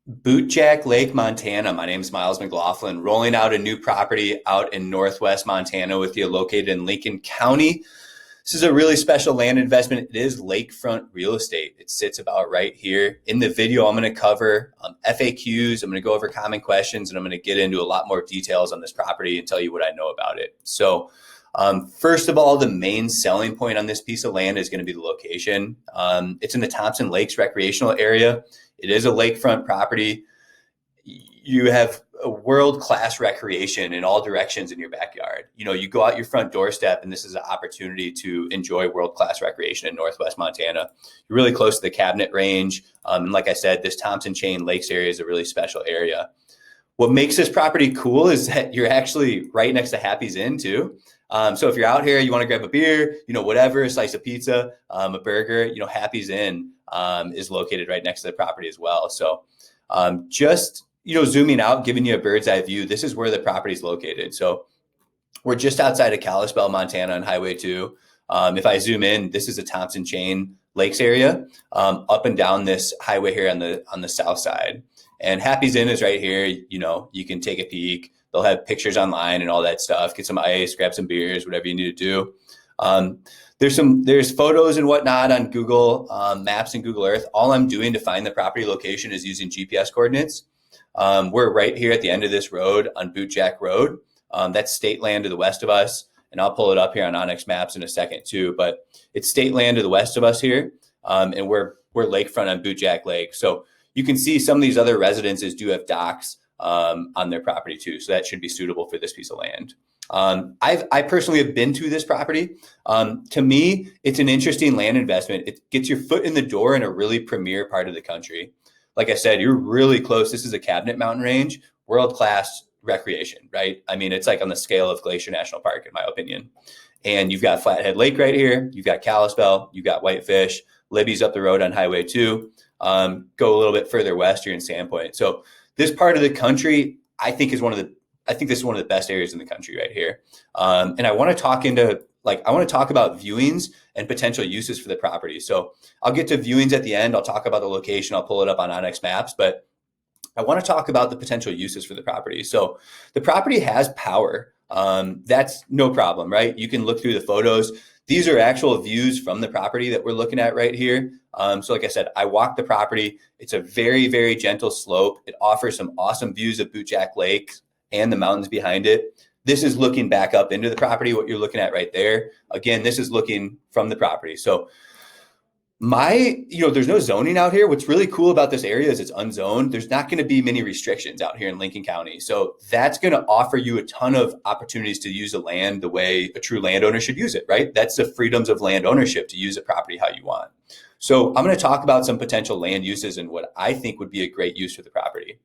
Bootjack Lake, Montana. My name is Miles McLaughlin, rolling out a new property out in Northwest Montana with you, located in Lincoln County. This is a really special land investment. It is lakefront real estate. It sits about right here. In the video, I'm going to cover FAQs. I'm going to go over common questions, and I'm going to get into a lot more details on this property and tell you what I know about it. So first of all, the main selling point on this piece of land is going to be the location. It's in the Thompson Lakes recreational area. It is a lakefront property. You have a world-class recreation in all directions in your backyard. You know, you go out your front doorstep and this is an opportunity to enjoy world-class recreation in Northwest Montana. You're really close to the Cabinet Range. And like I said, this Thompson Chain Lakes area is a really special area. What makes this property cool is that you're actually right next to Happy's Inn too. So if you're out here, you want to grab a beer, whatever, a slice of pizza, a burger, Happy's Inn is located right next to the property as well. So just, zooming out, giving you a bird's eye view, this is where the property is located. So we're just outside of Kalispell, Montana on Highway 2. If I zoom in, this is a Thompson Chain Lakes area up and down this highway here on the south side. And Happy's Inn is right here. You can take a peek. They'll have pictures online and all that stuff. Get some ice, grab some beers, whatever you need to do. There's photos and whatnot on Google Maps and Google Earth. All I'm doing to find the property location is using GPS coordinates. We're right here at the end of this road on Bootjack Road. That's state land to the west of us. And I'll pull it up here on Onyx Maps in a second too. But it's state land to the west of us here. And we're lakefront on Bootjack Lake. So you can see some of these other residences do have docks on their property too. So that should be suitable for this piece of land. I personally have been to this property. To me, it's an interesting land investment. It gets your foot in the door in a really premier part of the country. Like I said, you're really close. This is a Cabinet Mountain Range, world-class recreation, right? I mean, it's like on the scale of Glacier National Park, in my opinion. And you've got Flathead Lake right here. You've got Kalispell. You've got Whitefish. Libby's up the road on Highway 2. Go a little bit further west, you're in Sandpoint. So this part of the country, I think this is one of the best areas in the country right here. And I want to talk about viewings and potential uses for the property. So I'll get to viewings at the end. I'll talk about the location. I'll pull it up on Onyx Maps, but I want to talk about the potential uses for the property. So the property has power. That's no problem, right? You can look through the photos. These are actual views from the property that we're looking at right here. So like I said, I walked the property. It's a very, very gentle slope. It offers some awesome views of Bootjack Lake and the mountains behind it. This is looking back up into the property, what you're looking at right there. Again, this is looking from the property. So there's no zoning out here. What's really cool about this area is it's unzoned. There's not going to be many restrictions out here in Lincoln County. So that's going to offer you a ton of opportunities to use the land the way a true landowner should use it, right? That's the freedoms of land ownership, to use a property how you want. So I'm going to talk about some potential land uses and what I think would be a great use for the property.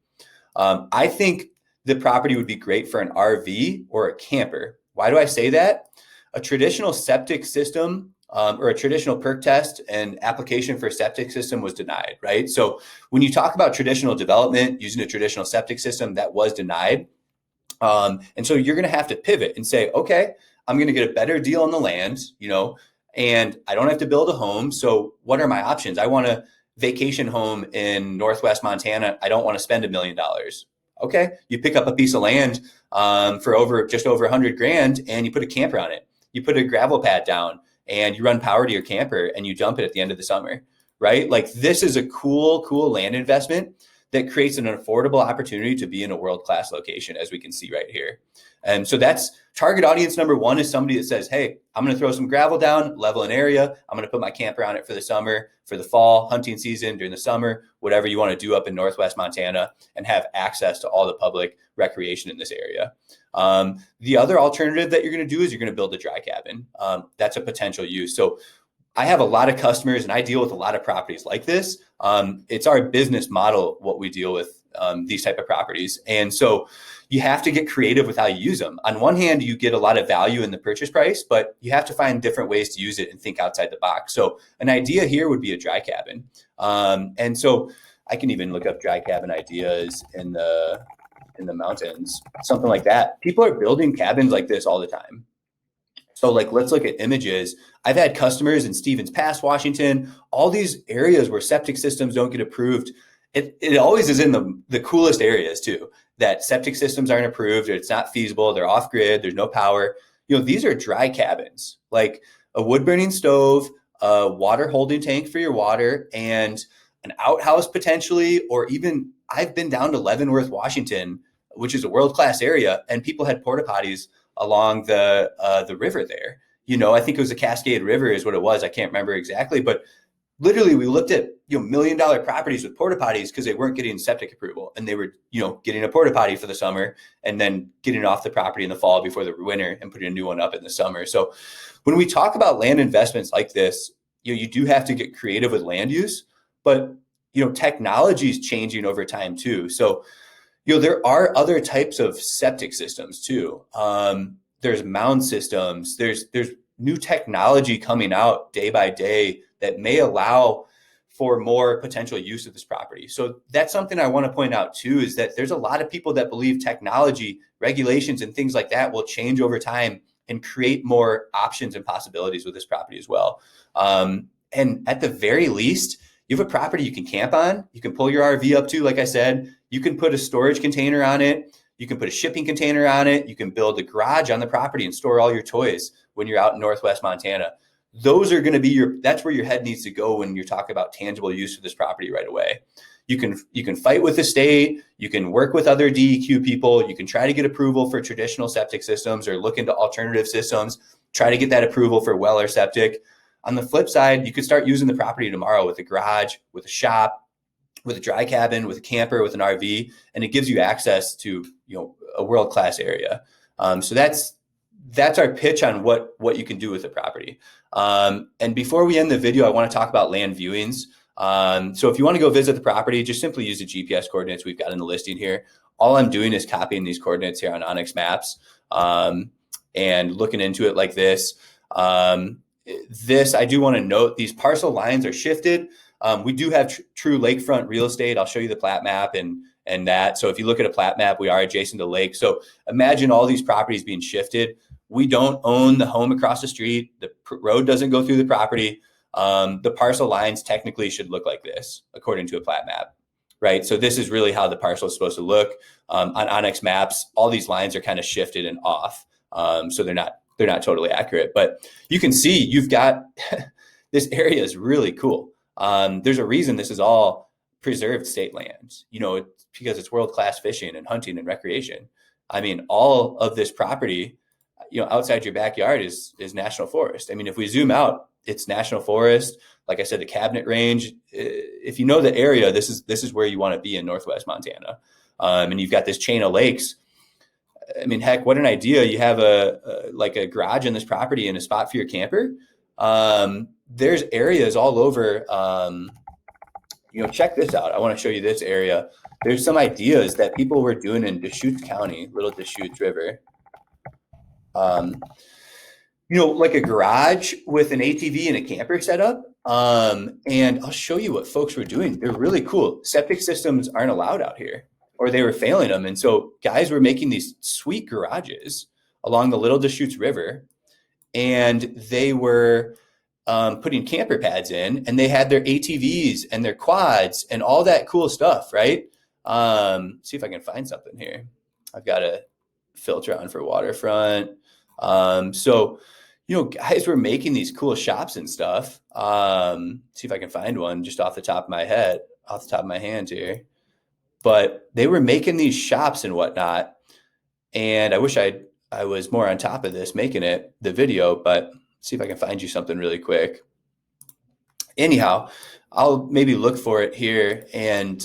I think the property would be great for an RV or a camper. Why do I say that? A traditional septic system or a traditional perk test and application for a septic system was denied, right? So when you talk about traditional development using a traditional septic system, that was denied. And so you're going to have to pivot and say, okay, I'm going to get a better deal on the land, and I don't have to build a home. So what are my options? I want a vacation home in Northwest Montana. I don't want to spend $1 million. Okay, you pick up a piece of land for just over $100,000 and you put a camper on it. You put a gravel pad down and you run power to your camper and you dump it at the end of the summer, right? Like, this is a cool land investment that creates an affordable opportunity to be in a world-class location, as we can see right here. And so that's target audience number one, is somebody that says, hey, I'm going to throw some gravel down, level an area. I'm going to put my camper on it for the summer, for the fall, hunting season, during the summer, whatever you want to do up in Northwest Montana, and have access to all the public recreation in this area. The other alternative that you're going to do is you're going to build a dry cabin. That's a potential use. So I have a lot of customers and I deal with a lot of properties like this. It's our business model, what we deal with these type of properties. And so you have to get creative with how you use them. On one hand, you get a lot of value in the purchase price, but you have to find different ways to use it and think outside the box. So an idea here would be a dry cabin. And so I can even look up dry cabin ideas in the mountains, something like that. People are building cabins like this all the time. So let's look at images. I've had customers in Stevens Pass, Washington, all these areas where septic systems don't get approved. it always is in the coolest areas too, that septic systems aren't approved, or it's not feasible, they're off grid, there's no power. These are dry cabins, like a wood burning stove, a water holding tank for your water, and an outhouse potentially, or even I've been down to Leavenworth, Washington, which is a world-class area, and people had porta potties along the river there. I think it was a Cascade River is what it was. I can't remember exactly, but literally we looked at $1 million properties with porta potties because they weren't getting septic approval, and they were getting a porta potty for the summer and then getting it off the property in the fall before the winter and putting a new one up in the summer. So when we talk about land investments like this, you do have to get creative with land use, but technology is changing over time too. So there are other types of septic systems too. There's mound systems. There's new technology coming out day by day that may allow for more potential use of this property. So that's something I want to point out too, is that there's a lot of people that believe technology, regulations, and things like that will change over time and create more options and possibilities with this property as well. And at the very least, you have a property you can camp on, you can pull your RV up to, like I said, you can put a storage container on it, you can put a shipping container on it, you can build a garage on the property and store all your toys when you're out in Northwest Montana. Those are going to be that's where your head needs to go when you're talking about tangible use of this property right away. You can fight with the state, you can work with other DEQ people, you can try to get approval for traditional septic systems or look into alternative systems, try to get that approval for well or septic. On the flip side, you could start using the property tomorrow with a garage, with a shop, with a dry cabin, with a camper, with an RV, and it gives you access to a world-class area. So that's our pitch on what you can do with the property. And before we end the video, I want to talk about land viewings. So if you want to go visit the property, just simply use the GPS coordinates we've got in the listing here. All I'm doing is copying these coordinates here on Onyx Maps and looking into it like this. I do want to note, these parcel lines are shifted. We do have true lakefront real estate. I'll show you the plat map and that. So if you look at a plat map, we are adjacent to lake. So imagine all these properties being shifted. We don't own the home across the street. The road doesn't go through the property. The parcel lines technically should look like this, according to a plat map, right? So this is really how the parcel is supposed to look. On Onyx Maps, all these lines are kind of shifted and off. So they're not totally accurate, but you can see you've got, this area is really cool. There's a reason this is all preserved state lands, it's because it's world-class fishing and hunting and recreation. I mean, all of this property, outside your backyard is national forest. I mean, if we zoom out, it's national forest. Like I said, the Cabinet Range, if you know the area, this is where you want to be in Northwest Montana. And you've got this chain of lakes. I mean, heck, what an idea. You have a garage on this property and a spot for your camper. There's areas all over, check this out. I want to show you this area. There's some ideas that people were doing in Deschutes County, Little Deschutes River. Like a garage with an ATV and a camper setup. And I'll show you what folks were doing. They're really cool. Septic systems aren't allowed out here, or they were failing them. And so guys were making these sweet garages along the Little Deschutes River, and they were putting camper pads in, and they had their ATVs and their quads and all that cool stuff, right? See if I can find something here. I've got a filter on for waterfront. So, guys were making these cool shops and stuff. See if I can find one just off the top of my hand here. But they were making these shops and whatnot. And I wish I was more on top of this, making the video, but see if I can find you something really quick. Anyhow, I'll maybe look for it here and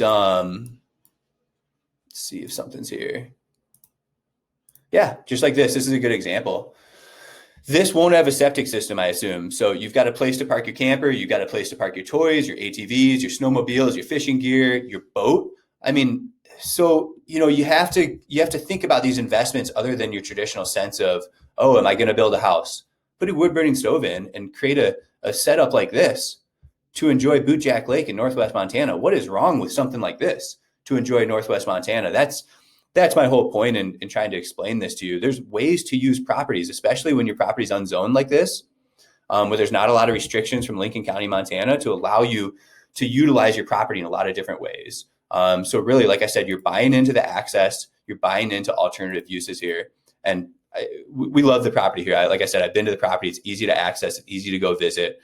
see if something's here. Yeah, just like this. This is a good example. This won't have a septic system, I assume. So you've got a place to park your camper, you've got a place to park your toys, your ATVs, your snowmobiles, your fishing gear, your boat. I mean, so, you have to think about these investments other than your traditional sense of, oh, am I going to build a house? Put a wood burning stove in and create a setup like this to enjoy Bootjack Lake in Northwest Montana. What is wrong with something like this to enjoy Northwest Montana? That's my whole point in trying to explain this to you. There's ways to use properties, especially when your property's unzoned like this, where there's not a lot of restrictions from Lincoln County, Montana, to allow you to utilize your property in a lot of different ways. So really, like I said, you're buying into the access, you're buying into alternative uses here. And we love the property here. Like I said, I've been to the property. It's easy to access, it's easy to go visit.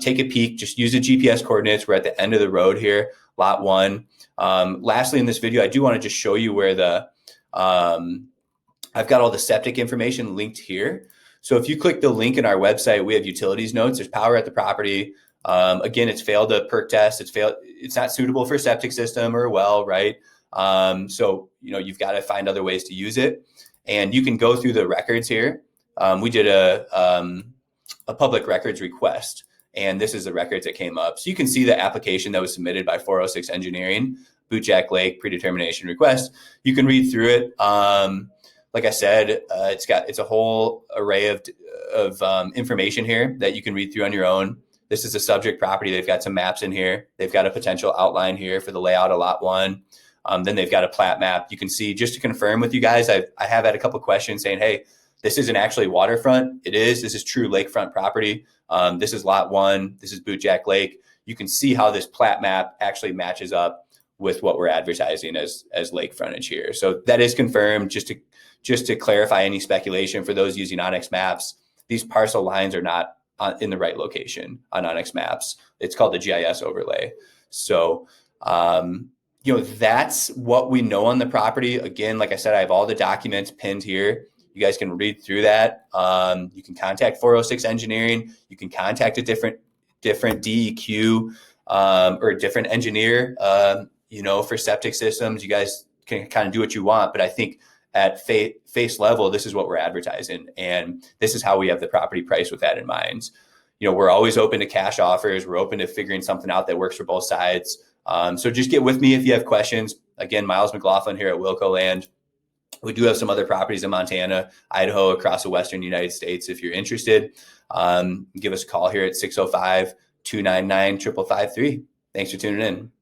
Take a peek, just use the GPS coordinates. We're at the end of the road here, lot 1. Lastly, in this video, I do want to just show you where I've got all the septic information linked here. So if you click the link in our website, we have utilities notes. There's power at the property. Again, it's failed a perk test. It's not suitable for a septic system or a well, right? So, you've got to find other ways to use it. And you can go through the records here. We did a public records request, and this is the records that came up. So you can see the application that was submitted by 406 Engineering, Bootjack Lake predetermination request. You can read through it. Like I said, it's a whole array of information here that you can read through on your own. This is a subject property. They've got some maps in here. They've got a potential outline here for the layout of lot 1. Then they've got a plat map. You can see, just to confirm with you guys, I have had a couple questions saying, hey, this isn't actually waterfront. It is. This is true lakefront property. This is lot 1. This is Bootjack Lake. You can see how this plat map actually matches up with what we're advertising as lake frontage here. So that is confirmed. Just to clarify any speculation for those using Onyx Maps, these parcel lines are not in the right location on Onyx Maps. It's called the GIS overlay. So, that's what we know on the property. Again, like I said, I have all the documents pinned here. You guys can read through that. You can contact 406 Engineering. You can contact a different DEQ or a different engineer, for septic systems. You guys can kind of do what you want, but I think at face level, this is what we're advertising, and this is how we have the property priced with that in mind. We're always open to cash offers. We're open to figuring something out that works for both sides. So just get with me if you have questions. Again, Miles McLaughlin here at Wilco Land. We do have some other properties in Montana, Idaho, across the Western United States. If you're interested, give us a call here at 605-299-5553. Thanks for tuning in.